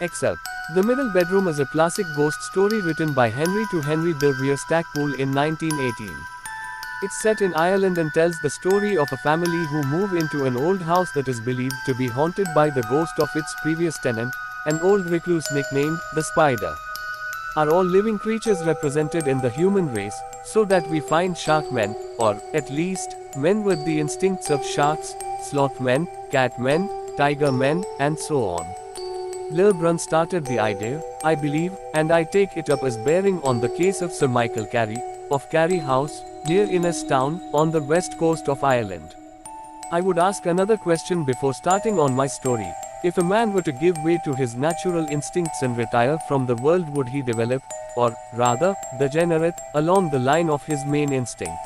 Excerpt. The Middle Bedroom is a classic ghost story written by Henry de Vere Stacpoole in 1918. It's set in Ireland and tells the story of a family who move into an old house that is believed to be haunted by the ghost of its previous tenant, an old recluse nicknamed the Spider. Are all living creatures represented in the human race, so that we find shark men, or, at least, men with the instincts of sharks, sloth men, cat men, tiger men, and so on. Lebrun started the idea, I believe, and I take it up as bearing on the case of Sir Michael Carey, of Carey House, near Innistown, on the west coast of Ireland. I would ask another question before starting on my story. If a man were to give way to his natural instincts and retire from the world, would he develop, or, rather, degenerate, along the line of his main instinct?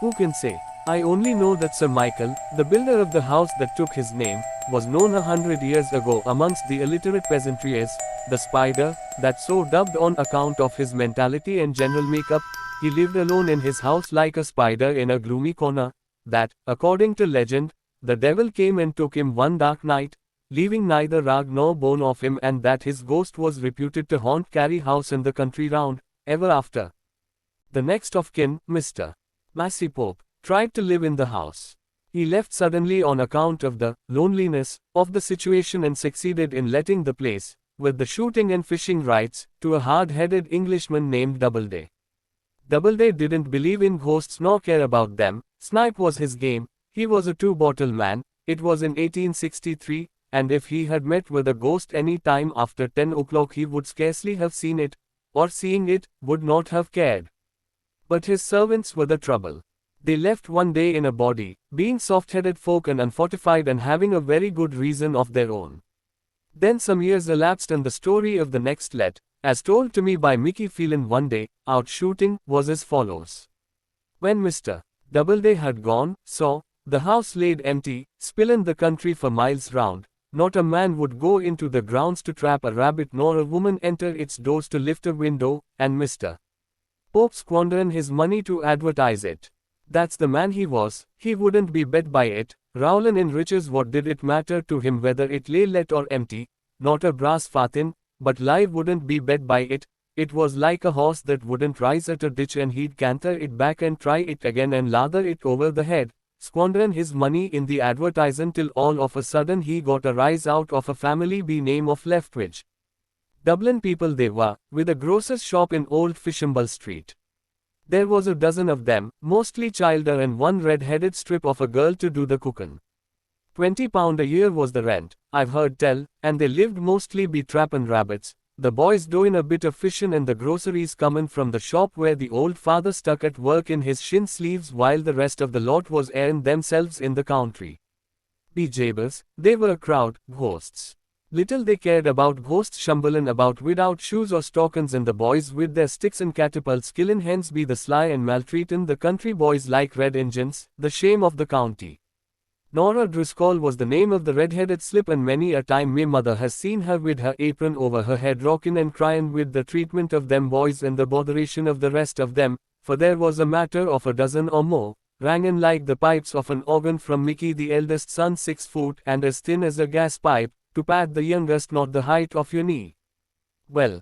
Who can say? I only know that Sir Michael, the builder of the house that took his name, was known 100 years ago amongst the illiterate peasantry as the Spider, that so dubbed on account of his mentality and general makeup. He lived alone in his house like a spider in a gloomy corner, that, according to legend, the devil came and took him one dark night, leaving neither rag nor bone of him, and that his ghost was reputed to haunt Carey House and the country round, ever after. The next of kin, Mr. Massey Pope, tried to live in the house. He left suddenly on account of the loneliness of the situation and succeeded in letting the place, with the shooting and fishing rights, to a hard-headed Englishman named Doubleday. Doubleday didn't believe in ghosts nor care about them. Snipe was his game. He was a two-bottle man. It was in 1863, and if he had met with a ghost any time after 10 o'clock he would scarcely have seen it, or seeing it, would not have cared. But his servants were the trouble. They left one day in a body, being soft-headed folk and unfortified and having a very good reason of their own. Then some years elapsed and the story of the next let, as told to me by Mickey Phelan one day, out shooting, was as follows. When Mr. Doubleday had gone, the house laid empty, still in the country for miles round. Not a man would go into the grounds to trap a rabbit nor a woman enter its doors to lift a window, and Mr. Pope squandered his money to advertise it. That's the man he was. He wouldn't be bet by it. Rowlin in riches, what did it matter to him whether it lay let or empty? Not a brass farthing, but life wouldn't be bet by it. It was like a horse that wouldn't rise at a ditch and he'd canter it back and try it again and lather it over the head, squandering his money in the advertising till all of a sudden he got a rise out of a family by name of Leftwich. Dublin people they were, with a grocer's shop in Old Fishamble Street. There was a dozen of them, mostly childer and one red-headed strip of a girl to do the cookin'. £20 a year was the rent, I've heard tell, and they lived mostly be trappin' rabbits, the boys doin' a bit of fishin' and the groceries comin' from the shop where the old father stuck at work in his shin sleeves while the rest of the lot was airin' themselves in the country. Be jabers, they were a crowd, ghosts. Little they cared about ghosts shumblin' about without shoes or stockings, and the boys with their sticks and catapults killin' hens be the sly and maltreatin' the country boys like red Injuns, the shame of the county. Nora Driscoll was the name of the red-headed slip, and many a time me mother has seen her with her apron over her head rockin' and cryin' with the treatment of them boys and the botheration of the rest of them, for there was a matter of a dozen or more, rangin' like the pipes of an organ from Mickey the eldest son 6 foot and as thin as a gas pipe, to Pat the youngest not the height of your knee. Well,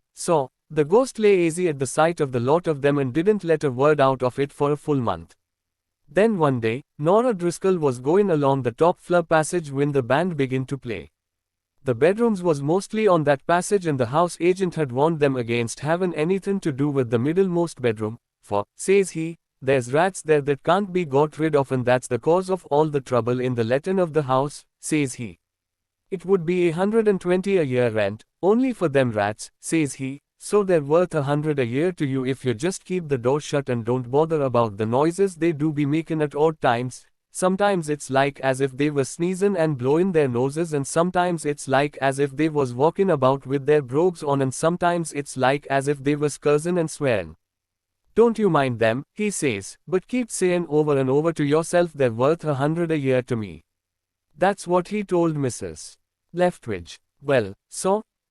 the ghost lay easy at the sight of the lot of them and didn't let a word out of it for a full month. Then one day, Nora Driscoll was goin' along the top floor passage when the band began to play. The bedrooms was mostly on that passage, and the house agent had warned them against havin' anything to do with the middlemost bedroom, for, says he, there's rats there that can't be got rid of, and that's the cause of all the trouble in the lettin' of the house, says he. It would be 120 a year rent, only for them rats, says he, so they're worth 100 a year to you if you just keep the door shut and don't bother about the noises they do be making at odd times. Sometimes it's like as if they were sneezing and blowing their noses, and sometimes it's like as if they was walking about with their brogues on, and sometimes it's like as if they was cursing and swearing. Don't you mind them, he says, but keep saying over and over to yourself they're worth 100 a year to me. That's what he told Mrs. Leftwich. Well,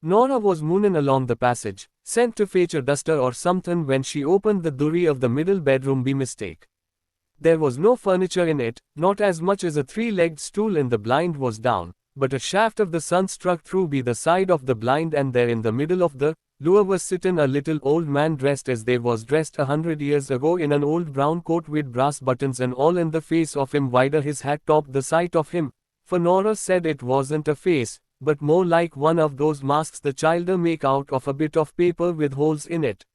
Nora was moonin' along the passage, sent to fetch a duster or somethin', when she opened the durry of the middle bedroom by mistake. There was no furniture in it, not as much as a 3-legged stool, and the blind was down, but a shaft of the sun struck through be the side of the blind, and there in the middle of the lure was sitting a little old man dressed as they was dressed 100 years ago, in an old brown coat with brass buttons and all, and the face of him wider his hat topped the sight of him, for Nora said it wasn't a face, but more like one of those masks the childer make out of a bit of paper with holes in it.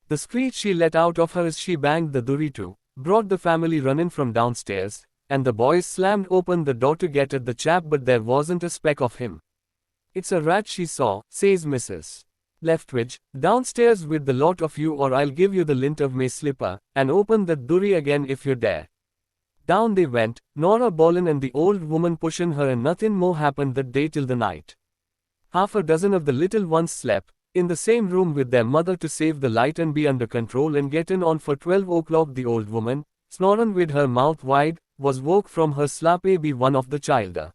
The screech she let out of her as she banged the durry to, brought the family running from downstairs, and the boys slammed open the door to get at the chap, but there wasn't a speck of him. "It's a rat she saw," says Mrs. Leftwich, "downstairs with the lot of you, or I'll give you the lint of my slipper, and open that durry again if you dare." Down they went, Nora bawling and the old woman pushing her, and nothing more happened that day till the night. Half a dozen of the little ones slept in the same room with their mother to save the light and be under control, and getting on for 12 o'clock the old woman, snoring with her mouth wide, was woke from her slappy by one of the childer.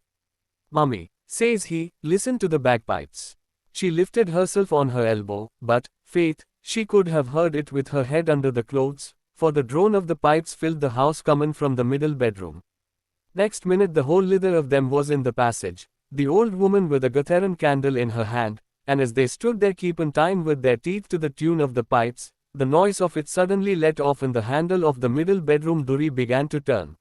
"Mummy," says he, "listen to the bagpipes." She lifted herself on her elbow, but, faith, she could have heard it with her head under the clothes, for the drone of the pipes filled the house coming from the middle bedroom. Next minute the whole lither of them was in the passage, the old woman with a Gatheran candle in her hand, and as they stood there keeping time with their teeth to the tune of the pipes, the noise of it suddenly let off and the handle of the middle bedroom durry began to turn.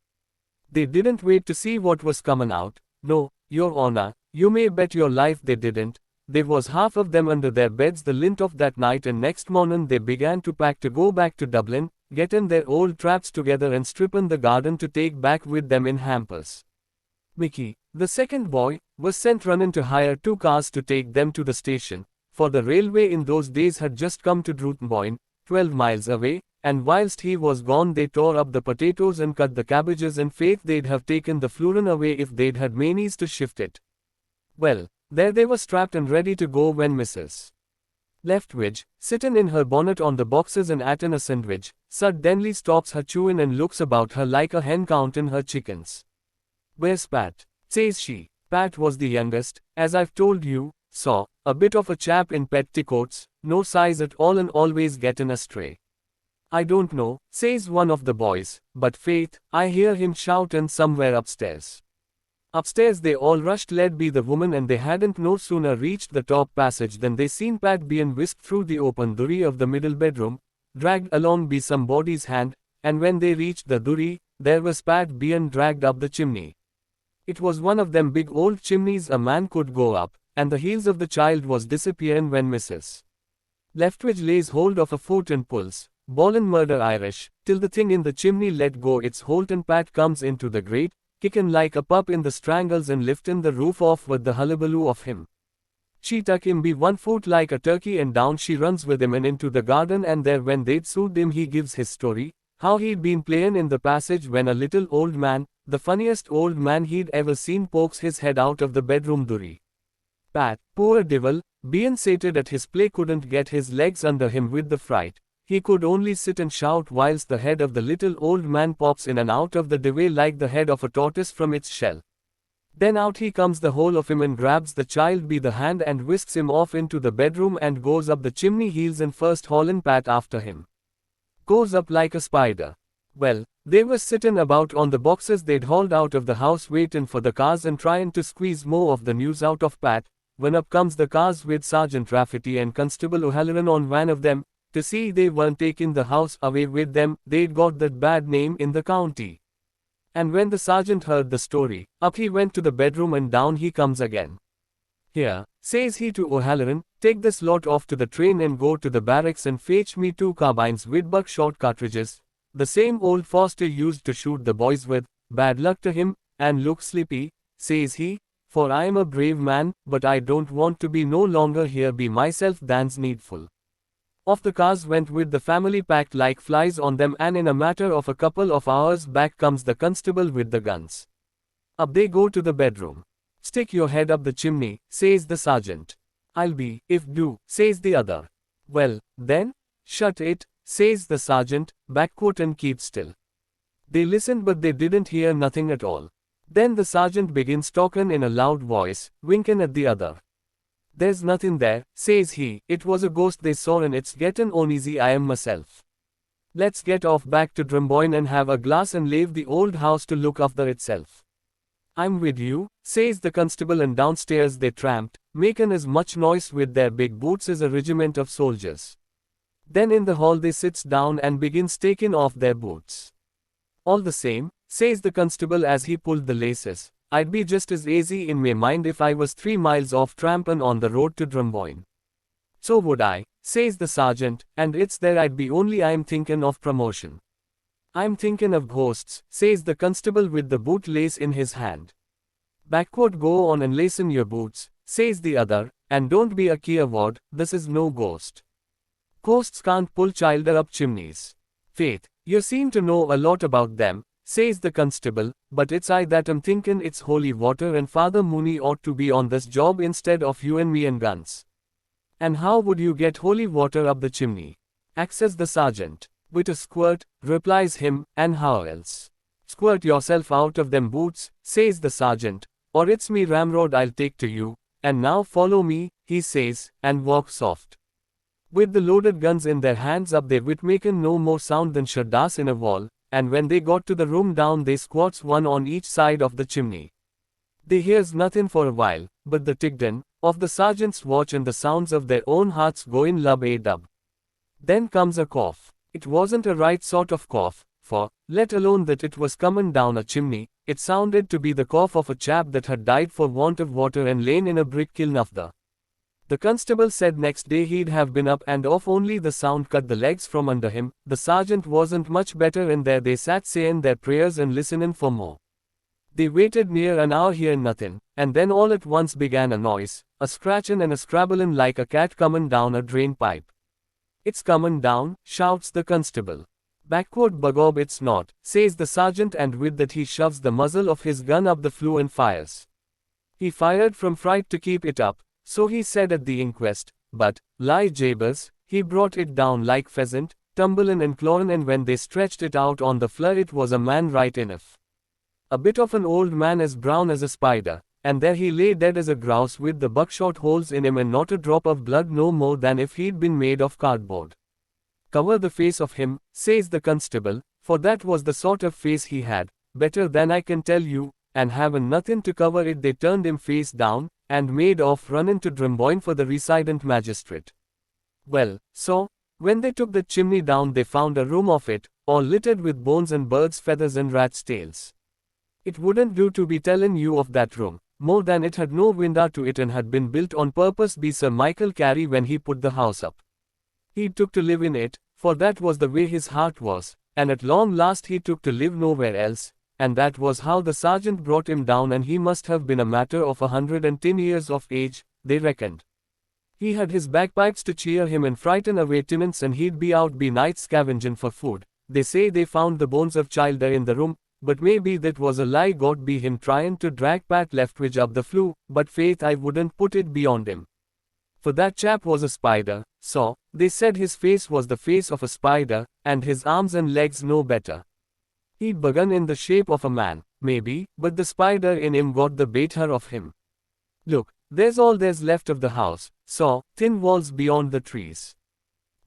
They didn't wait to see what was coming out. No, Your Honor, you may bet your life they didn't. There was half of them under their beds the lint of that night, and next morning they began to pack to go back to Dublin, getting their old traps together and stripping the garden to take back with them in hampers. Mickey, the second boy, was sent running to hire 2 cars to take them to the station, for the railway in those days had just come to Drutboyne, 12 miles away, and whilst he was gone they tore up the potatoes and cut the cabbages, and faith they'd have taken the flurin away if they'd had manies to shift it. Well, there they were strapped and ready to go when Mrs. Leftwich, sitting in her bonnet on the boxes and atin a sandwich, suddenly stops her chewing and looks about her like a hen counting her chickens. "Where's Pat?" says she. Pat was the youngest, as I've told you, saw, a bit of a chap in petticoats, no size at all and always getting astray. "I don't know," says one of the boys, "but faith, I hear him shouting somewhere upstairs." Upstairs they all rushed, led by the woman, and they hadn't no sooner reached the top passage than they seen Pat being whisked through the open durry of the middle bedroom, dragged along by somebody's hand, and when they reached the durry, there was Pat being dragged up the chimney. It was one of them big old chimneys a man could go up, and the heels of the child was disappearing when Mrs. Leftwich lays hold of a foot and pulls, bawling murder Irish, till the thing in the chimney let go its hold and Pat comes into the grate, kicking like a pup in the strangles and lifting the roof off with the hullabaloo of him. She tuck him by 1 foot like a turkey, and down she runs with him and into the garden, and there when they'd soothed him he gives his story, how he'd been playing in the passage when a little old man, the funniest old man he'd ever seen, pokes his head out of the bedroom durry. Pat, poor devil, being sated at his play, couldn't get his legs under him with the fright. He could only sit and shout whilst the head of the little old man pops in and out of the doorway like the head of a tortoise from its shell. Then out he comes the whole of him and grabs the child by the hand and whisks him off into the bedroom and goes up the chimney heels and first hauling Pat after him. Goes up like a spider. Well, they were sitting about on the boxes they'd hauled out of the house waiting for the cars and trying to squeeze more of the news out of Pat, when up comes the cars with Sergeant Rafferty and Constable O'Halloran on one of them, to see they weren't taking the house away with them. They'd got that bad name in the county. And when the sergeant heard the story, up he went to the bedroom and down he comes again. "Here," says he to O'Halloran, "take this lot off to the train and go to the barracks and fetch me 2 carbines with buckshot cartridges, the same old Foster used to shoot the boys with. Bad luck to him, and look sleepy," says he, "for I am a brave man, but I don't want to be no longer here by myself than's needful." Off the cars went with the family packed like flies on them, and in a matter of a couple of hours back comes the constable with the guns. Up they go to the bedroom. "Stick your head up the chimney," says the sergeant. "I'll be, if do," says the other. "Well, then, shut it," says the sergeant, backquote, and keep still. They listened, but they didn't hear nothing at all. Then the sergeant begins talking in a loud voice, winking at the other. "There's nothing there," says he, "it was a ghost they saw and it's getting uneasy I am myself. Let's get off back to Drumboyne and have a glass and leave the old house to look after itself." I'm with you, says the constable, and downstairs they tramped, making as much noise with their big boots as a regiment of soldiers. Then in the hall they sits down and begins taking off their boots. All the same, says the constable as he pulled the laces, I'd be just as easy in my mind if I was 3 miles off trampin' on the road to Drumboyne. So would I, says the sergeant, and it's there I'd be, only I'm thinkin' of promotion. I'm thinkin' of ghosts, says the constable with the boot lace in his hand. Backward, go on and lacen your boots, says the other, and don't be a keerwad, this is no ghost. Ghosts can't pull childer up chimneys. Faith, you seem to know a lot about them, says the constable, but it's I that am thinkin' it's holy water, and Father Mooney ought to be on this job instead of you and me and guns. And how would you get holy water up the chimney? Axes the sergeant. With a squirt, replies him, and how else? Squirt yourself out of them boots, says the sergeant, or it's me ramrod I'll take to you, and now follow me, he says, and walks off. With the loaded guns in their hands up they wit making no more sound than shaddas in a wall, and when they got to the room down they squats one on each side of the chimney. They hears nothing for a while, but the tick-din of the sergeant's watch and the sounds of their own hearts going lub-a-dub. Then comes a cough. It wasn't a right sort of cough, for, let alone that it was comin' down a chimney, it sounded to be the cough of a chap that had died for want of water and lain in a brick kiln after. The constable said next day he'd have been up and off, only the sound cut the legs from under him. The sergeant wasn't much better, and there they sat sayin' their prayers and listenin' for more. They waited near an hour hearin' nothing, and then all at once began a noise, a scratchin' and a scrabblin' like a cat comin' down a drain pipe. It's comin' down, shouts the constable. Backward b'gob it's not, says the sergeant, and with that he shoves the muzzle of his gun up the flue and fires. He fired from fright to keep it up, so he said at the inquest, but, lie jabers, he brought it down like pheasant, tumblin' and clawin', and when they stretched it out on the floor it was a man right enough. A bit of an old man as brown as a spider, and there he lay dead as a grouse with the buckshot holes in him and not a drop of blood, no more than if he'd been made of cardboard. Cover the face of him, says the constable, for that was the sort of face he had, better than I can tell you, and havin' nothing to cover it they turned him face down, and made off runnin' to Drumboyne for the resident magistrate. Well, so, when they took the chimney down they found a room of it, all littered with bones and birds' feathers and rats' tails. It wouldn't do to be tellin' you of that room, more than it had no window to it and had been built on purpose by Sir Michael Carey when he put the house up. He took to live in it, for that was the way his heart was, and at long last he took to live nowhere else, and that was how the sergeant brought him down, and he must have been a matter of 110 years of age, they reckoned. He had his bagpipes to cheer him and frighten away tenants, and he'd be out be night scavengin' for food. They say they found the bones of childer in the room, but maybe that was a lie got be him tryin' to drag Pat Leftwich up the flue, but faith I wouldn't put it beyond him. For that chap was a spider, so, they said his face was the face of a spider, and his arms and legs no better. He'd begun in the shape of a man, maybe, but the spider in him got the better of him. Look, there's all there's left of the house, so, thin walls beyond the trees.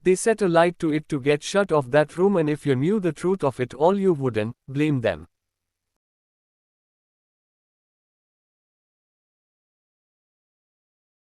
They set a light to it to get shut off that room, and if you knew the truth of it all you wouldn't blame them.